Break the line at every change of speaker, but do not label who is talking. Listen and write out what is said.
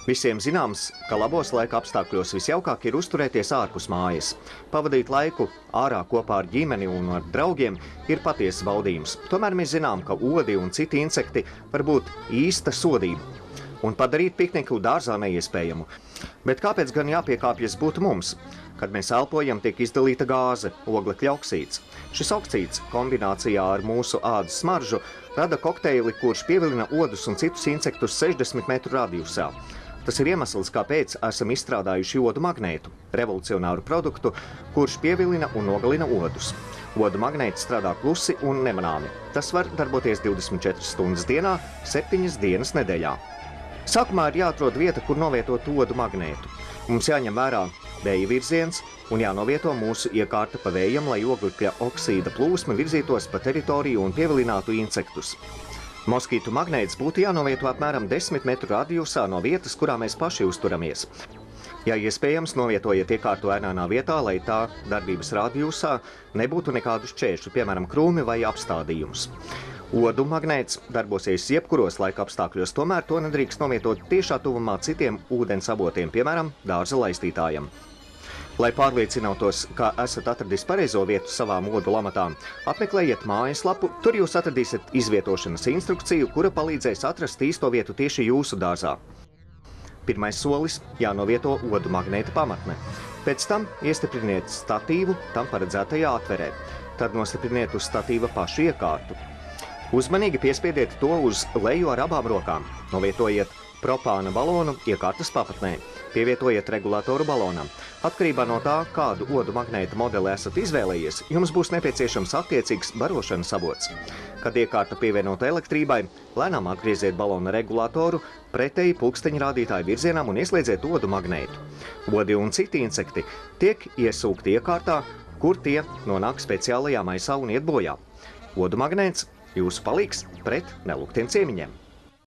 Visiem zināms, ka labos laika apstākļos visjaukāk ir uzturēties ārpus mājas. Pavadīt laiku ārā kopā ar ģimeni un ar draugiem ir patiesas baudījums. Tomēr mēs zinām, ka odi un citi insekti var būt īsta sodība un padarīt pikniku dārzā neiespējamu. Bet kāpēc gan jāpiekāpjas būtu mums? Kad mēs elpojam, tiek izdalīta gāze, oglekļa oksīds. Šis oksīds kombinācijā ar mūsu ādas smaržu rada kokteili, kurš pievilina odus un citus insektus 60 metru radiusā. Tas ir iemesls, kāpēc esam izstrādājuši odu magnētu, revolucionāru produktu, kurš pievilina un nogalina odus. Odu magnēts strādā klusi un nemanāmi. Tas var darboties 24 stundas dienā, 7 dienas nedēļā. Sākumā ir jāatrod vieta, kur novietot odu magnētu. Mums jāņem vērā vēja virziens un jānovieto mūsu iekārta pa vējam, lai oglekļa oksīda plūsma virzītos pa teritoriju un pievilinātu insektus. Moskītu magnēts būtu jānovieto apmēram 10 metru radiusā no vietas, kurā mēs paši uzturamies. Ja iespējams, novietojiet iekārtu ēnānā vietā, lai tā darbības radiusā nebūtu nekādu šķēršļu, piemēram, krūmi vai apstādījumus. Odu magnēts darbosies jebkuros laika apstākļos, tomēr to nedrīkst novietot tiešā tuvumā citiem ūdens avotiem, piemēram, dārza laistītājam. Lai pārliecinātos, ka esat atradis pareizo vietu savām odu lamatām, apmeklējiet mājaslapu, tur jūs atradīsiet izvietošanas instrukciju, kura palīdzēs atrast īsto vietu tieši jūsu dārzā. Pirmais solis – jānovieto odu magnēta pamatne. Pēc tam iestipriniet statīvu tam paredzētajā atverē. Tad nostipriniet uz statīva pašu iekārtu. Uzmanīgi piespiediet to uz leju ar abām rokām. Novietojiet propāna balonu iekārtas papatnē. Pievietojiet regulātoru balonam. Atkarībā no tā, kādu odu magnēta modeli esat izvēlējies, jums būs nepieciešams attiecīgs barošanas avots. Kad iekārta pievienota elektrībai, lēnām atgrieziet balona regulātoru pretēji pulksteņa rādītāju virzienam un ieslēdziet odu magnētu. Odi un citi insekti tiek iesūkti iekārtā, kur tie nonāk speciālajā maisā un iet bojā. Odu magnēts jūsu palīgs pret nelūgtiem ciemiņiem.